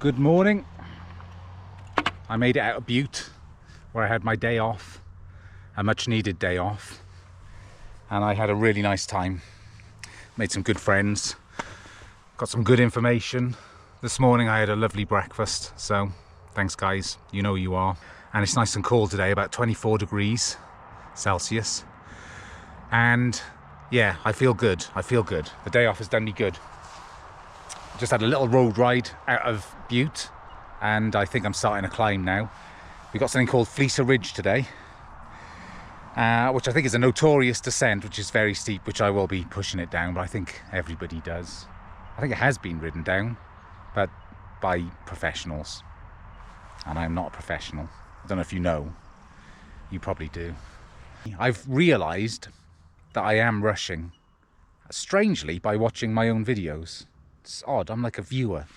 Good morning. I made it out of Butte, where I had my day off, a much needed day off, and I had a really nice time. Made some good friends, got some good information. This morning I had a lovely breakfast, so thanks guys, you know who you are. And it's nice and cold today, about 24 degrees Celsius. And yeah, I feel good. The day off has done me good. Just had a little road ride out of Butte, and I think I'm starting to climb now. We've got something called Fleecer Ridge today, which I think is a notorious descent, which is very steep, which I will be pushing it down, but I think everybody does. I think it has been ridden down, but by professionals, and I'm not a professional. I don't know if you know. You probably do. I've realised that I am rushing, strangely, by watching my own videos. It's odd, I'm like a viewer.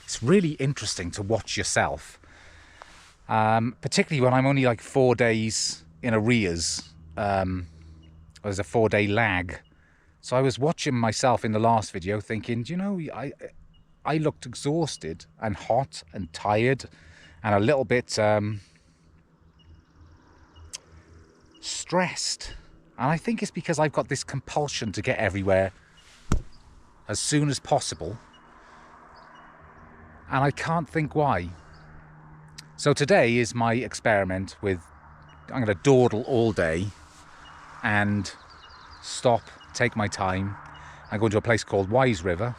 It's really interesting to watch yourself, particularly when I'm only like 4 days in arrears. There's a 4-day lag. So I was watching myself in the last video thinking, do you know, I looked exhausted and hot and tired and a little bit stressed. And I think it's because I've got this compulsion to get everywhere as soon as possible, and I can't think why. So today is my experiment with, I'm going to dawdle all day and stop, take my time. I'm going to a place called Wise River,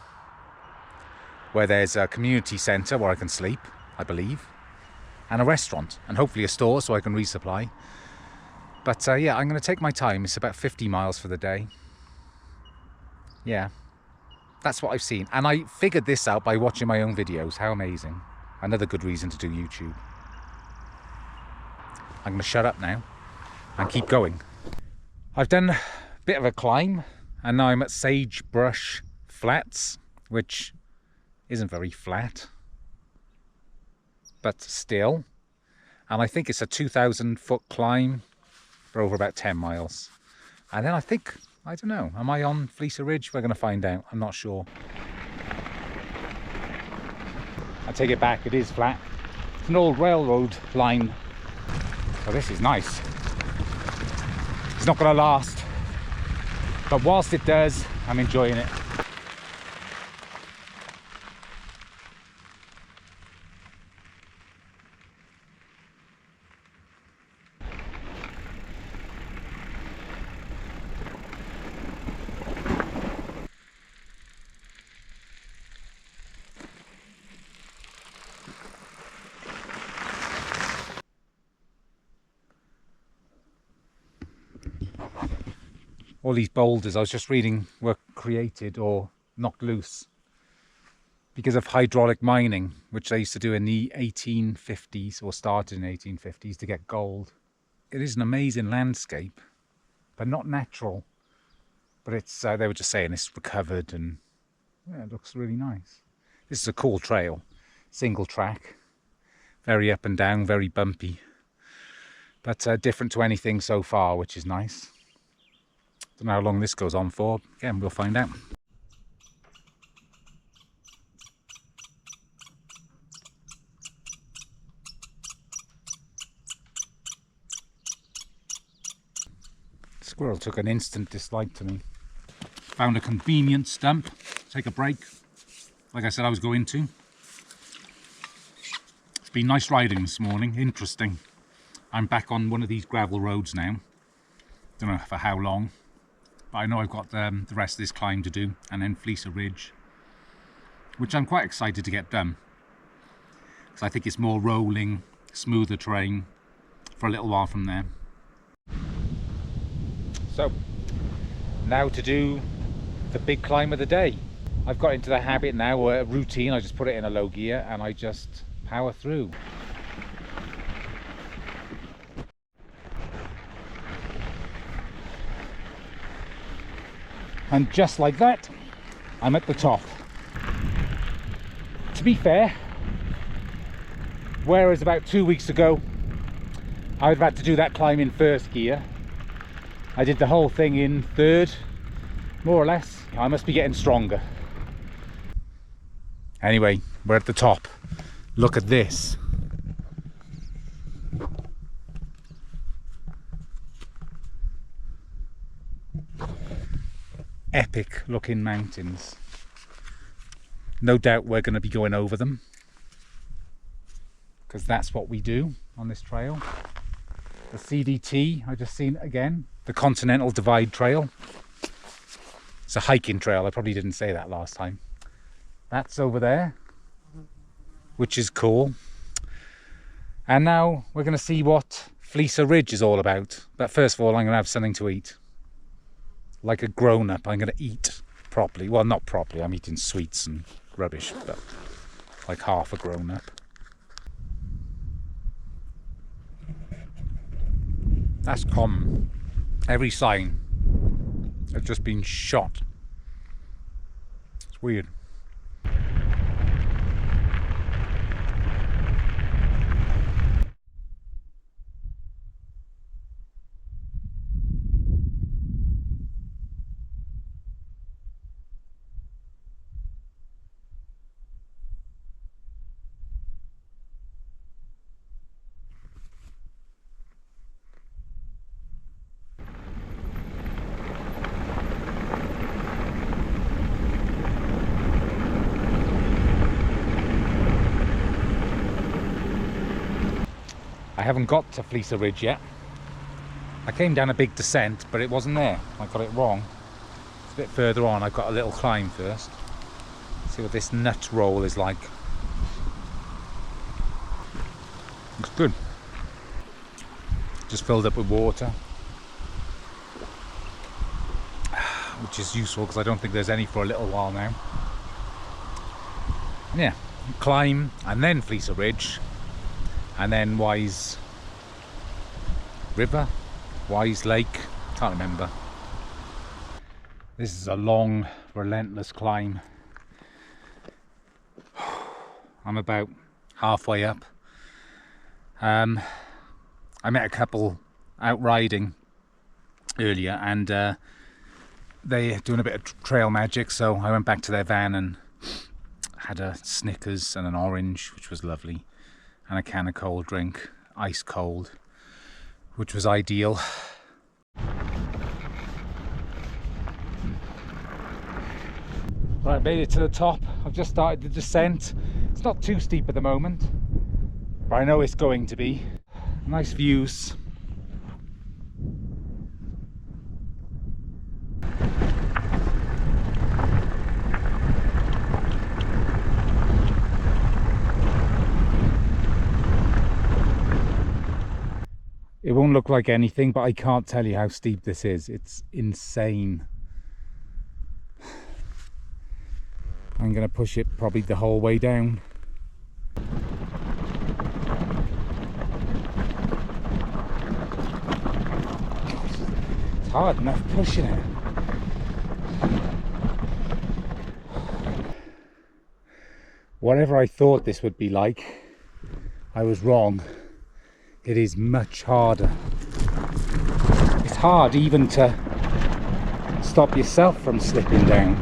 where there's a community centre where I can sleep, I believe, and a restaurant, and hopefully a store so I can resupply. But yeah, I'm going to take my time. It's about 50 miles for the day. Yeah. That's what I've seen, and I figured this out by watching my own videos. How amazing. Another good reason to do YouTube. I'm going to shut up now and keep going. I've done a bit of a climb, and now I'm at Sagebrush Flats, which isn't very flat, but still. And I think it's a 2,000 foot climb for over about 10 miles. And then I think, I don't know, am I on Fleecer Ridge? We're going to find out, I'm not sure. I take it back, it is flat. It's an old railroad line. So this is nice. It's not going to last, but whilst it does, I'm enjoying it. All these boulders, I was just reading, were created or knocked loose because of hydraulic mining, which they used to do in the 1850s, or started in the 1850s, to get gold. It is an amazing landscape, but not natural. But it's, they were just saying it's recovered, and yeah, it looks really nice. This is a cool trail, single track, very up and down, very bumpy, but different to anything so far, which is nice. Don't know how long this goes on for. Again, we'll find out. Squirrel took an instant dislike to me. Found a convenient stump, take a break, like I said I was going to. It's been nice riding this morning, interesting. I'm back on one of these gravel roads now. Don't know for how long. But I know I've got the rest of this climb to do, and then Fleecer Ridge, which I'm quite excited to get done, because I think it's more rolling, smoother terrain for a little while from there. So, now to do the big climb of the day. I've got into the habit now, or a routine, I just put it in a low gear and I just power through. And just like that, I'm at the top. To be fair, whereas about 2 weeks ago, I would have had to do that climb in first gear, I did the whole thing in third, more or less. I must be getting stronger. Anyway, we're at the top. Look at this. Epic looking mountains. No doubt we're going to be going over them, because that's what we do on this trail. The CDT, I just seen it again, the Continental Divide Trail. It's a hiking trail, I probably didn't say that last time. That's over there, which is cool. And now we're going to see what Fleecer Ridge is all about. But first of all, I'm going to have something to eat. Like a grown-up, I'm going to eat properly. Well, not properly, I'm eating sweets and rubbish, but like half a grown-up. That's common. Every sign has just been shot. It's weird. I haven't got to Fleecer Ridge yet. I came down a big descent, but it wasn't there. I got it wrong. It's a bit further on. I've got a little climb first. See what this nut roll is like. It's good. Just filled up with water, which is useful because I don't think there's any for a little while now. Yeah, climb and then Fleecer Ridge. And then Wise River, Wise Lake, can't remember. This is a long, relentless climb. I'm about halfway up. I met a couple out riding earlier, and they're doing a bit of trail magic, so I went back to their van and had a Snickers and an orange, which was lovely. And a can of cold drink, ice cold, which was ideal. Right, made it to the top. I've just started the descent. It's not too steep at the moment, but I know it's going to be. Nice views. It won't look like anything, but I can't tell you how steep this is. It's insane. I'm going to push it probably the whole way down. It's hard enough pushing it. Whatever I thought this would be like, I was wrong. It is much harder. It's hard even to stop yourself from slipping down.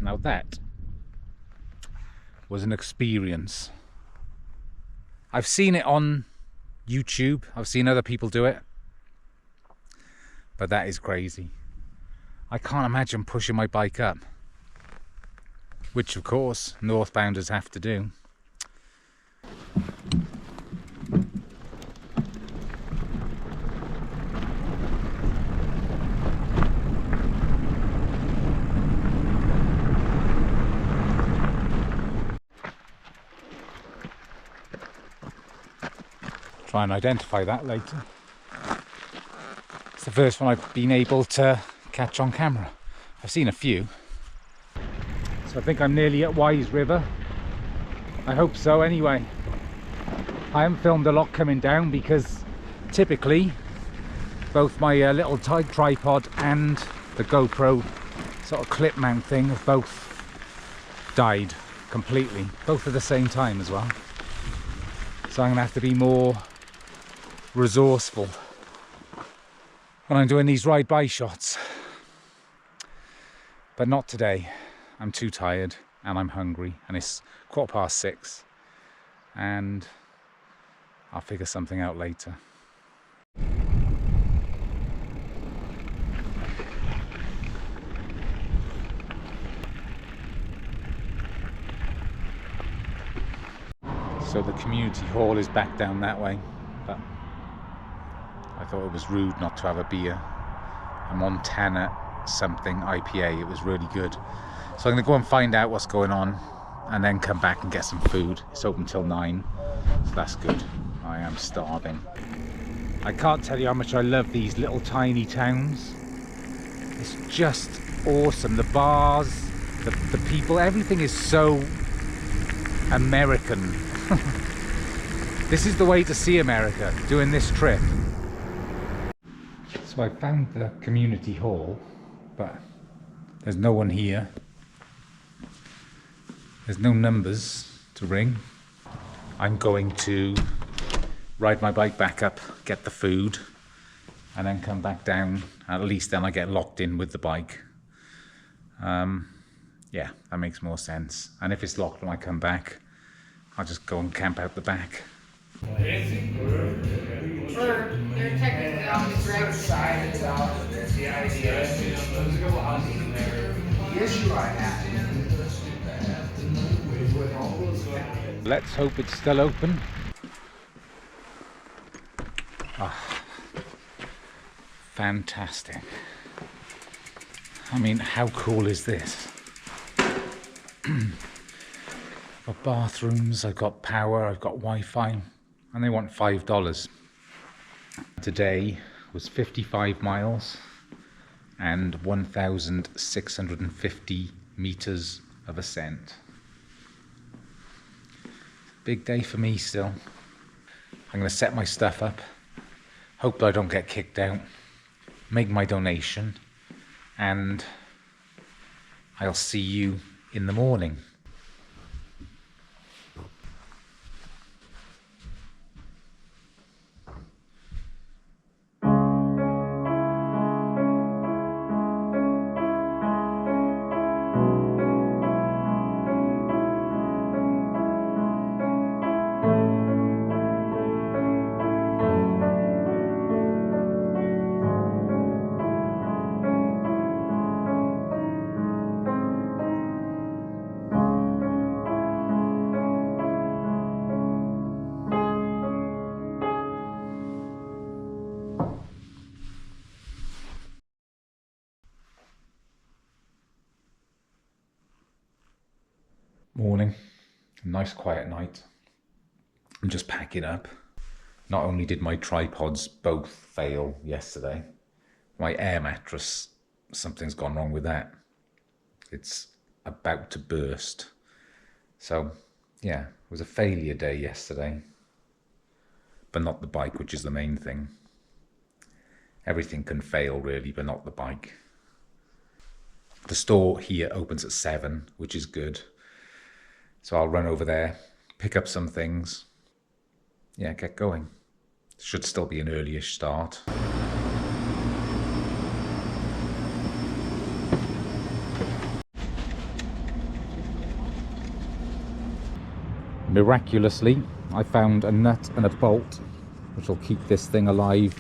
Now that was an experience. I've seen it on YouTube. I've seen other people do it. But that is crazy. I can't imagine pushing my bike up, which of course northbounders have to do. Try and identify that later. It's the first one I've been able to catch on camera. I've seen a few. So I think I'm nearly at Wise River. I hope so anyway. I haven't filmed a lot coming down because typically both my little tripod and the GoPro sort of clip mount thing have both died completely. Both at the same time as well. So I'm going to have to be more resourceful when I'm doing these ride-by shots. But not today. I'm too tired and I'm hungry, and it's 6:15, and I'll figure something out later. So the community hall is back down that way, but I thought it was rude not to have a beer. A Montana something IPA, it was really good. So I'm going to go and find out what's going on and then come back and get some food. It's open till 9, so that's good. I am starving. I can't tell you how much I love these little tiny towns. It's just awesome. The bars, the people, everything is so American. This is the way to see America, doing this trip. So I found the community hall, but there's no one here. There's no numbers to ring. I'm going to ride my bike back up, get the food, and then come back down. At least then I get locked in with the bike. Yeah, that makes more sense. And if it's locked when I come back, I'll just go and camp out the back. They're technically always right. That's the idea. Let's go hunting there. The issue I had with all those. Let's hope it's still open. Fantastic. I mean, how cool is this? I've got bathrooms, I've got power, I've got Wi-Fi, and they want $5. Today was 55 miles and 1,650 meters of ascent. Big day for me still. I'm going to set my stuff up, hope that I don't get kicked out, make my donation, and I'll see you in the morning. Morning, a nice quiet night. I'm just packing up. Not only did my tripods both fail yesterday, my air mattress, something's gone wrong with that. It's about to burst. So yeah, it was a failure day yesterday, but not the bike, which is the main thing. Everything can fail really, but not the bike. The store here opens at 7, which is good. So I'll run over there, pick up some things. Yeah, get going. Should still be an early-ish start. Miraculously, I found a nut and a bolt, which will keep this thing alive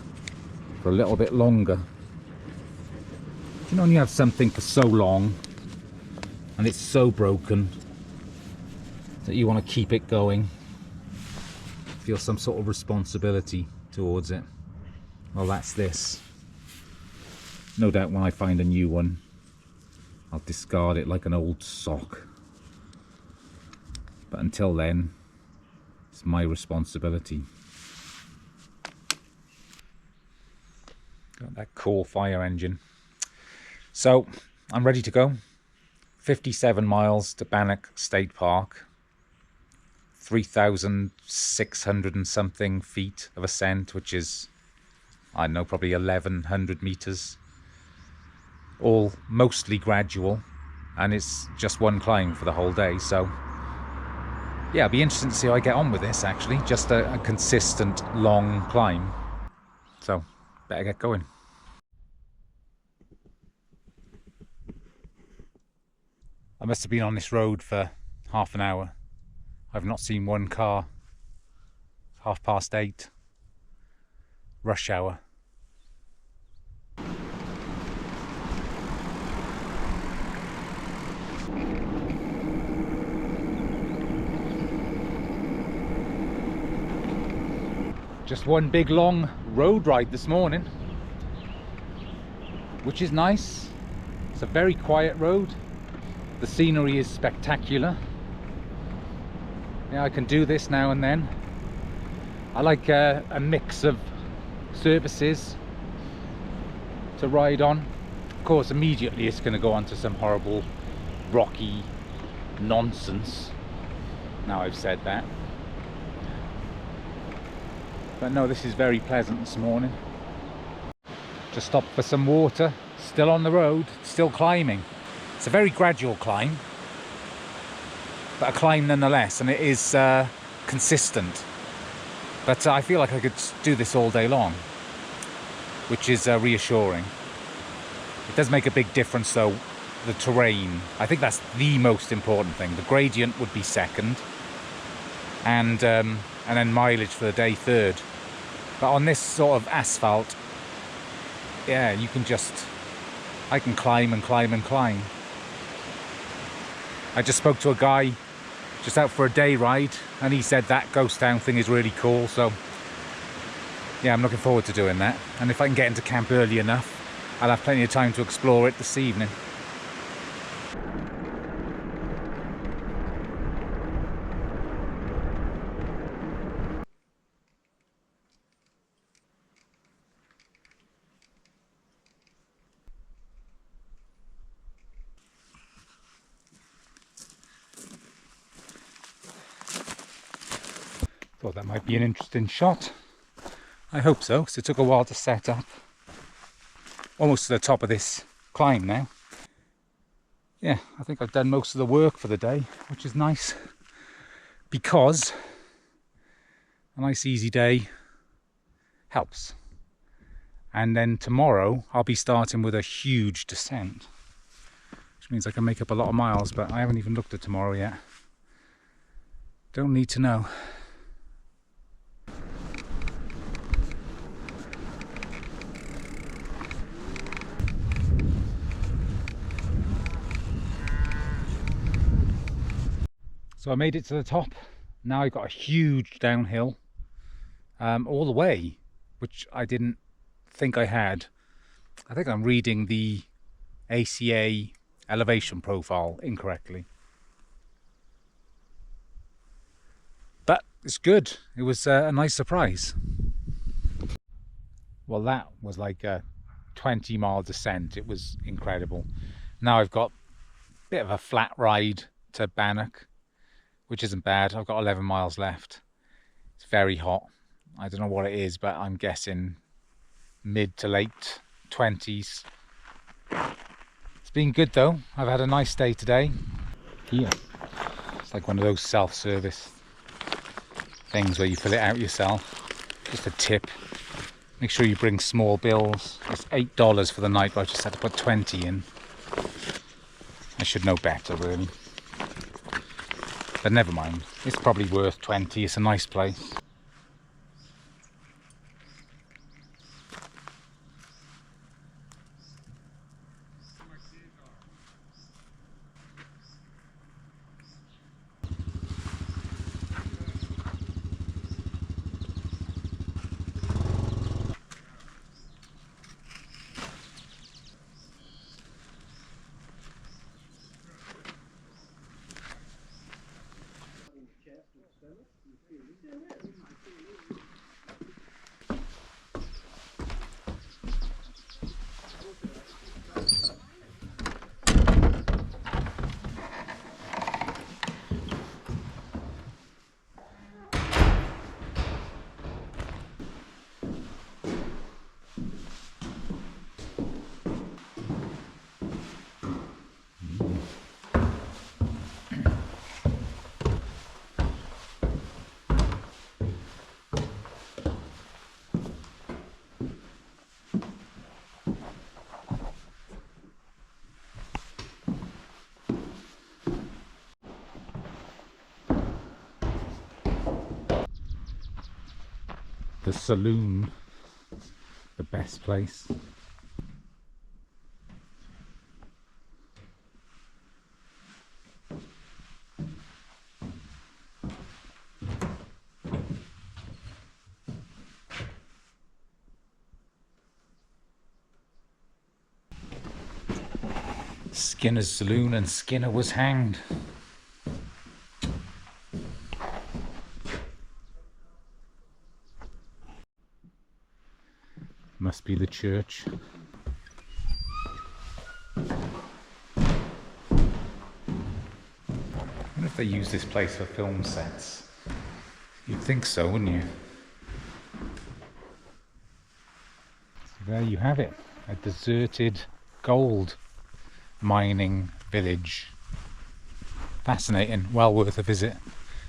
for a little bit longer. You know when you have something for so long, and it's so broken, that you want to keep it going, feel some sort of responsibility towards it. Well, that's this. No doubt when I find a new one, I'll discard it like an old sock. But until then, it's my responsibility. Got that cool fire engine. So, I'm ready to go. 57 miles to Bannack State Park. 3,600 and something feet of ascent, which is, I don't know, probably 1,100 meters. All mostly gradual, and it's just one climb for the whole day. So yeah, it'll be interesting to see how I get on with this actually. Just a consistent long climb. So better get going. I must have been on this road for half an hour. I've not seen one car. 8:30. Rush hour. Just one big long road ride this morning, which is nice. It's a very quiet road. The scenery is spectacular. Yeah, I can do this now and then. I like a mix of surfaces to ride on. Of course, immediately it's going to go on to some horrible rocky nonsense. Now I've said that. But no, this is very pleasant this morning. Just stopped for some water. Still on the road, still climbing. It's a very gradual climb, but a climb nonetheless, and it is consistent. But I feel like I could do this all day long, which is reassuring. It does make a big difference though, the terrain. I think that's the most important thing. The gradient would be second, and then mileage for the day third. But on this sort of asphalt, yeah, you can I can climb and climb and climb. I just spoke to a guy just out for a day ride, and he said that ghost town thing is really cool. So yeah, I'm looking forward to doing that. And if I can get into camp early enough, I'll have plenty of time to explore it this evening. Thought that might be an interesting shot. I hope so, because it took a while to set up. Almost to the top of this climb now. Yeah, I think I've done most of the work for the day, which is nice, because a nice easy day helps. And then tomorrow I'll be starting with a huge descent, which means I can make up a lot of miles, but I haven't even looked at tomorrow yet. Don't need to know. So I made it to the top. Now I've got a huge downhill all the way, which I didn't think I had. I think I'm reading the ACA elevation profile incorrectly. But it's good. It was a nice surprise. Well, that was like a 20-mile descent. It was incredible. Now I've got a bit of a flat ride to Bannack, which isn't bad. I've got 11 miles left. It's very hot. I don't know what it is, but I'm guessing mid to late 20s. It's been good though. I've had a nice day today. Here, it's like one of those self-service things where you fill it out yourself. Just a tip. Make sure you bring small bills. It's $8 for the night, but I just had to put 20 in. I should know better, really. But never mind, it's probably worth 20. It's a nice place. the saloon, the best place. Skinner's saloon, and Skinner was hanged. Must be the church. I wonder if they use this place for film sets. You'd think so, wouldn't you? So there you have it, a deserted gold mining village. Fascinating, well worth a visit,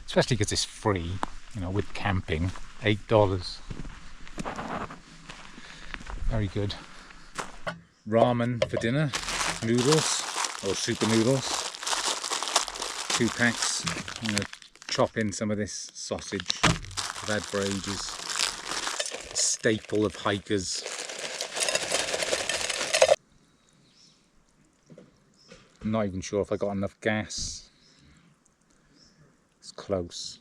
especially because it's free, you know, with camping. $8. Very good. Ramen for dinner, noodles or super noodles, 2 packs. I'm going to chop in some of this sausage I've had for ages, a staple of hikers. I'm not even sure if I got enough gas. It's close.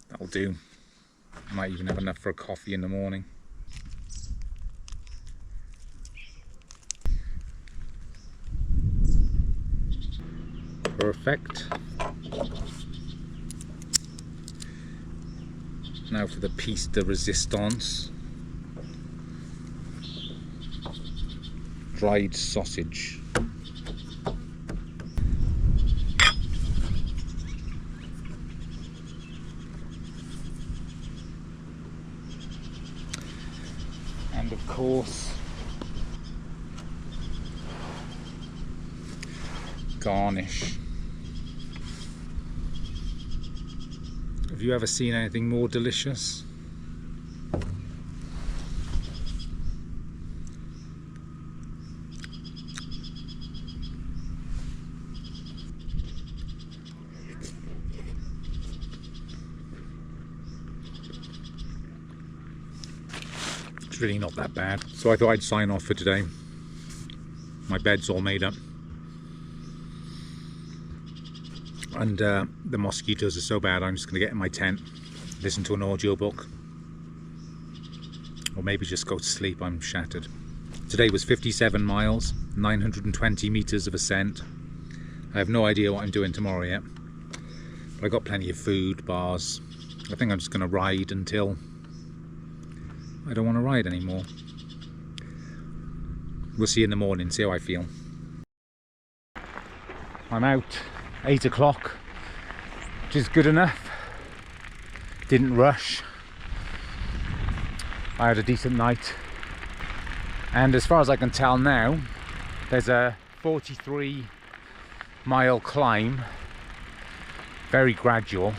That'll do. Might even have enough for a coffee in the morning. Perfect. Now for the piece de resistance. Dried sausage. And of course, garnish. Have you ever seen anything more delicious? It's really not that bad. So I thought I'd sign off for today. My bed's all made up. And the mosquitoes are so bad, I'm just going to get in my tent, listen to an audiobook, or maybe just go to sleep. I'm shattered. Today was 57 miles, 920 meters of ascent. I have no idea what I'm doing tomorrow yet, but I got plenty of food, bars. I think I'm just going to ride until I don't want to ride anymore. We'll see in the morning, see how I feel. I'm out 8 o'clock, which is good enough. Didn't rush. I had a decent night, and as far as I can tell now, there's a 43-mile climb, very gradual,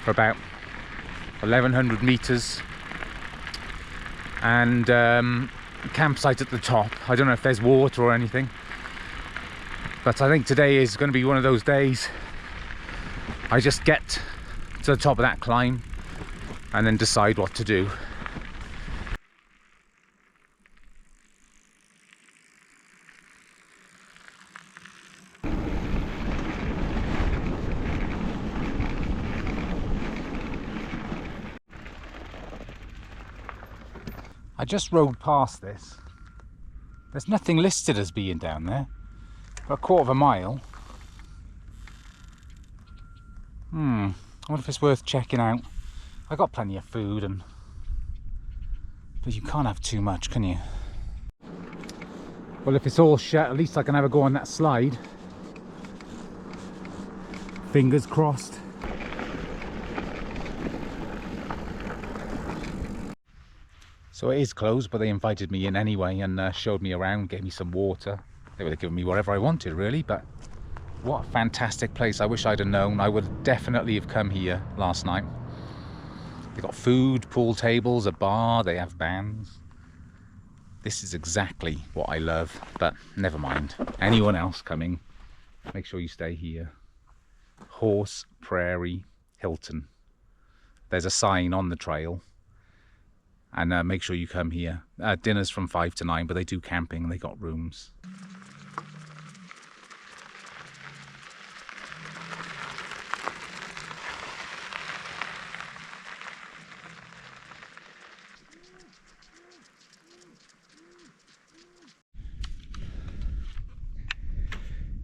for about 1100 meters, and campsite at the top. I don't know if there's water or anything, but I think today is going to be one of those days I just get to the top of that climb and then decide what to do. I just rode past this. There's nothing listed as being down there. For a quarter of a mile. I wonder if it's worth checking out. I got plenty of food, but you can't have too much, can you? Well, if it's all shut, at least I can have a go on that slide. Fingers crossed. So it is closed, but they invited me in anyway and showed me around, gave me some water. They would have given me whatever I wanted, really, but what a fantastic place. I wish I'd have known. I would definitely have come here last night. They've got food, pool tables, a bar, they have bands. This is exactly what I love, but never mind. Anyone else coming make sure you stay here. Horse Prairie Hilton. There's a sign on the trail, and make sure you come here. Dinner's from 5 to 9, but they do camping, they got rooms.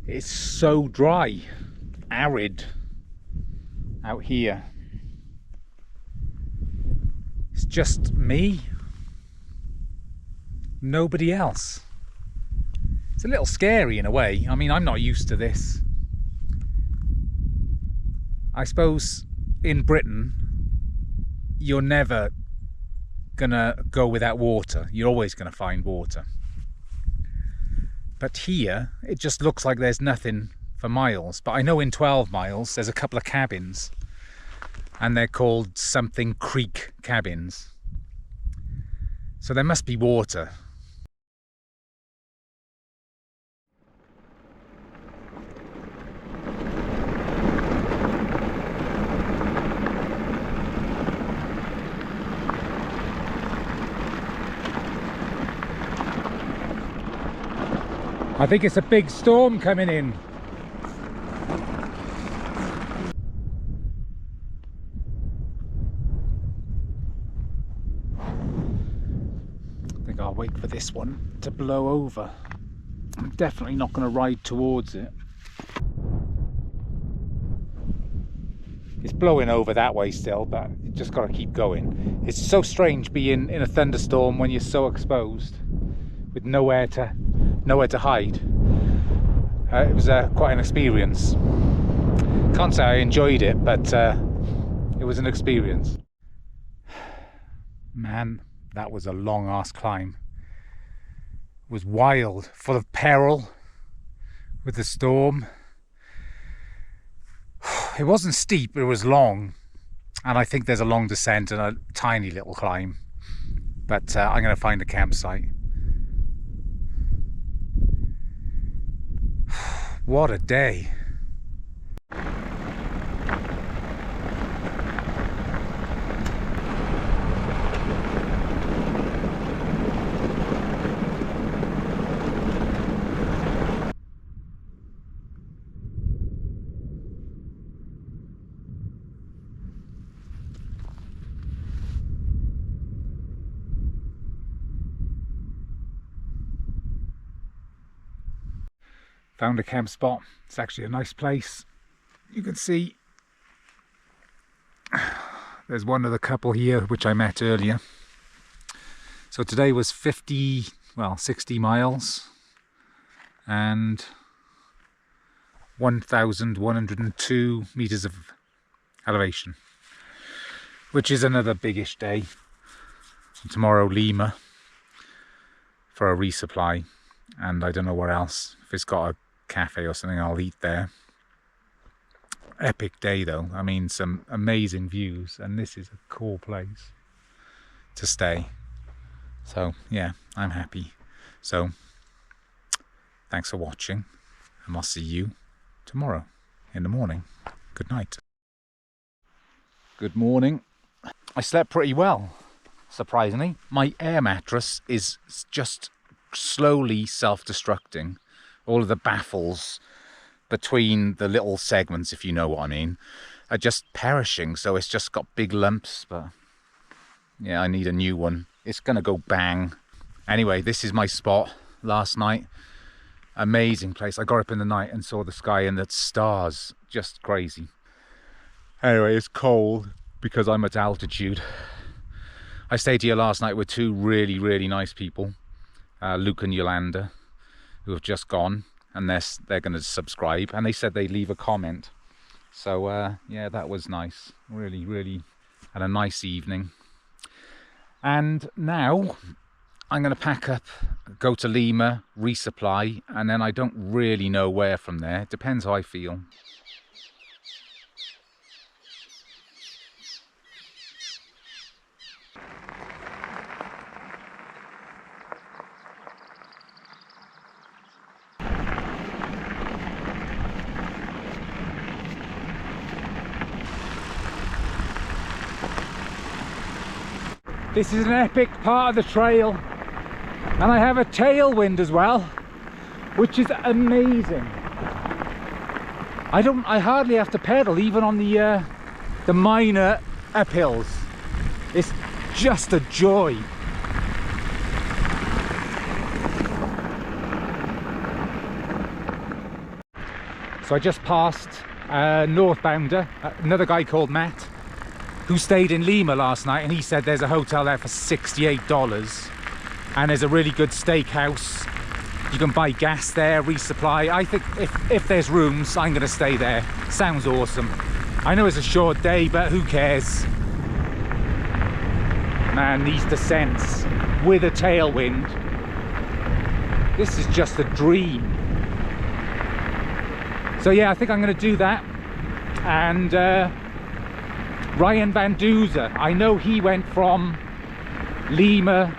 It's so dry, arid out here. It's just me, nobody else. It's a little scary in a way. I mean, I'm not used to this. I suppose in Britain, you're never gonna go without water. You're always gonna find water. But here, it just looks like there's nothing for miles. But I know in 12 miles, there's a couple of cabins. And they're called something creek cabins. So there must be water. I think it's a big storm coming in. I think I'll wait for this one to blow over. I'm definitely not going to ride towards it. It's blowing over that way still, but you just got to keep going. It's so strange being in a thunderstorm when you're so exposed with nowhere to hide. It was quite an experience. Can't say I enjoyed it, but it was an experience. Man, that was a long ass climb. It was wild, full of peril with the storm. It wasn't steep, it was long, and I think there's a long descent and a tiny little climb, but I'm going to find a campsite. What a day. Found a camp spot. It's actually a nice place. You can see there's one other couple here which I met earlier. So today was 60 miles and 1,102 meters of elevation, which is another biggish day. Tomorrow Lima for a resupply, and I don't know where else. If it's got a cafe or something, I'll eat there. Epic day though. I mean, some amazing views, and this is a cool place to stay. So yeah, I'm happy. So thanks for watching, and I'll see you tomorrow in the morning. Good night. Good morning. I slept pretty well, surprisingly. My air mattress is just slowly self-destructing. All of the baffles between the little segments, if you know what I mean, are just perishing. So it's just got big lumps, but yeah, I need a new one. It's gonna go bang. Anyway, this is my spot last night. Amazing place. I got up in the night and saw the sky and the stars. Just crazy. Anyway, it's cold because I'm at altitude. I stayed here last night with two really, really nice people, Luke and Yolanda, who have just gone, and they're going to subscribe, and they said they'd leave a comment. So yeah, that was nice. Really, really had a nice evening. And now I'm going to pack up, go to Lima, resupply, and then I don't really know where from there. It depends how I feel. This is an epic part of the trail, and I have a tailwind as well, which is amazing. I hardly have to pedal even on the minor uphills. It's just a joy. So I just passed a northbounder, another guy called Matt, who stayed in Lima last night, and he said there's a hotel there for $68 and there's a really good steakhouse. You can buy gas there, resupply. I think if there's rooms, I'm gonna stay there. Sounds awesome. I know it's a short day, but who cares? Man, these descents with a tailwind, this is just a dream. So yeah, I think I'm gonna do that. And Ryan Van Duzer, I know he went from Lima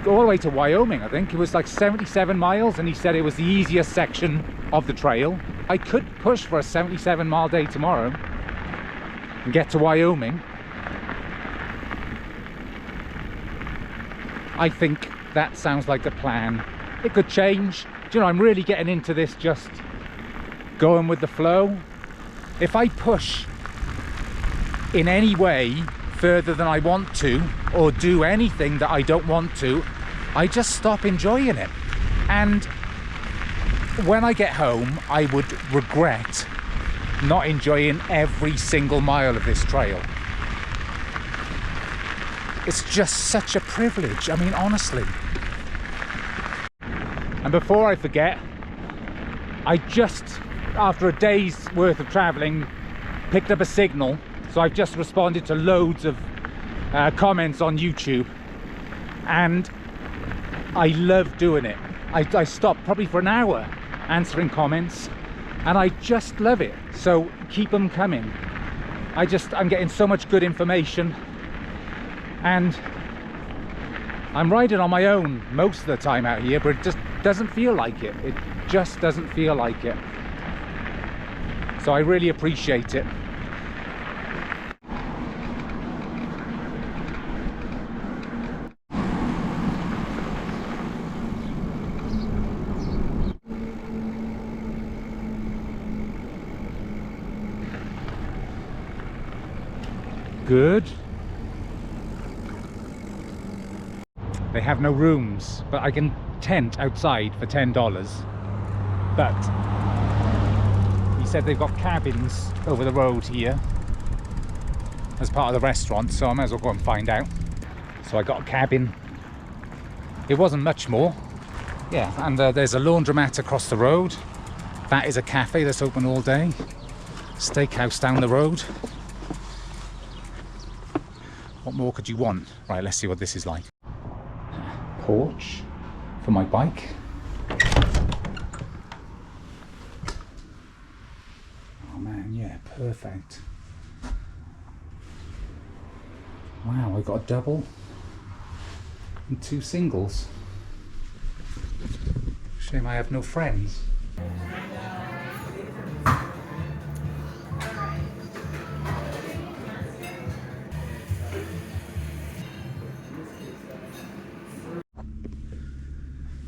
all the way to Wyoming. I think it was like 77 miles, and he said it was the easiest section of the trail. I could push for a 77-mile day tomorrow and get to Wyoming. I think that sounds like the plan. It could change. Do you know, I'm really getting into this, just going with the flow. If I push in any way further than I want to, or do anything that I don't want to, I just stop enjoying it. And when I get home, I would regret not enjoying every single mile of this trail. It's just such a privilege. I mean, honestly. And before I forget, I just, after a day's worth of traveling, picked up a signal. So I've just responded to loads of comments on YouTube, and I love doing it. I stopped probably for an hour answering comments, and I just love it. So keep them coming. I'm getting so much good information, and I'm riding on my own most of the time out here, but it just doesn't feel like it. It just doesn't feel like it. So I really appreciate it. Good. They have no rooms, but I can tent outside for $10. But he said they've got cabins over the road here as part of the restaurant, so I might as well go and find out. So I got a cabin. It wasn't much more. Yeah, and there's a laundromat across the road. That is a cafe that's open all day. Steakhouse down the road. What more could you want? Right, let's see what this is like. Porch for my bike. Oh man, yeah, perfect. Wow, I got a double and 2 singles. Shame I have no friends.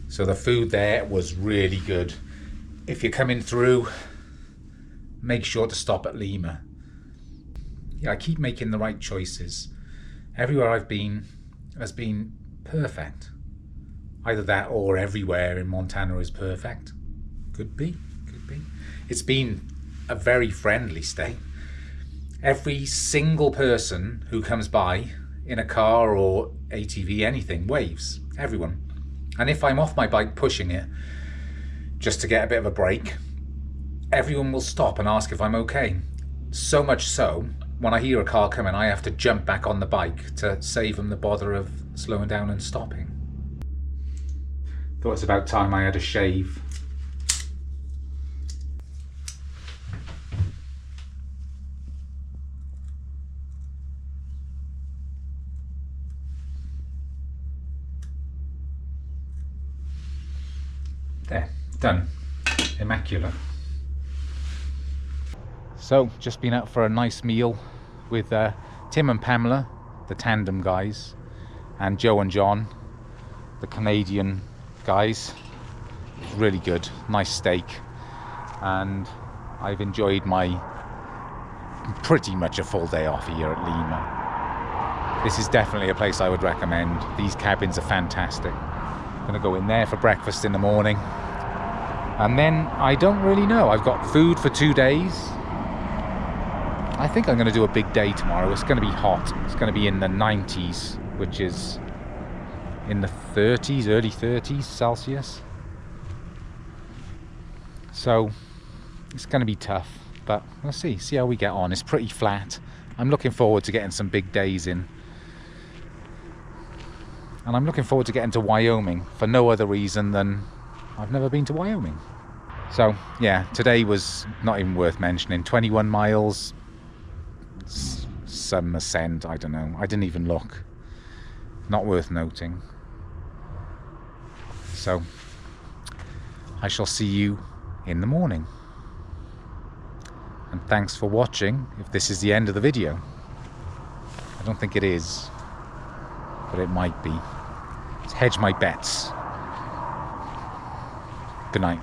So the food there was really good. If you're coming through, make sure to stop at Lima. Yeah, I keep making the right choices. Everywhere I've been has been perfect. Either that or everywhere in Montana is perfect. Could be, could be. It's been a very friendly stay. Every single person who comes by in a car or ATV, anything, waves. Everyone. And if I'm off my bike pushing it, just to get a bit of a break, everyone will stop and ask if I'm okay. So much so, when I hear a car coming, I have to jump back on the bike to save them the bother of slowing down and stopping. Thought it's about time I had a shave. There, done. Immaculate. So, just been out for a nice meal with Tim and Pamela the tandem guys, and Joe and John, the Canadian guys. It was really good, nice steak, and I've enjoyed my pretty much a full day off here at Lima. This is definitely a place I would recommend. These cabins are fantastic. I'm gonna go in there for breakfast in the morning, and then I don't really know. I've got food for 2 days. I think I'm gonna do a big day tomorrow. It's gonna be hot. It's gonna be in the 90s, which is in the 30s, early 30s Celsius. So it's going to be tough, but we'll see how we get on. It's pretty flat. I'm looking forward to getting some big days in. And I'm looking forward to getting to Wyoming for no other reason than I've never been to Wyoming. So yeah, today was not even worth mentioning. 21 miles, some ascent, I don't know. I didn't even look. Not worth noting. So I shall see you in the morning. And thanks for watching, if this is the end of the video. I don't think it is, but it might be. Let's hedge my bets. Good night.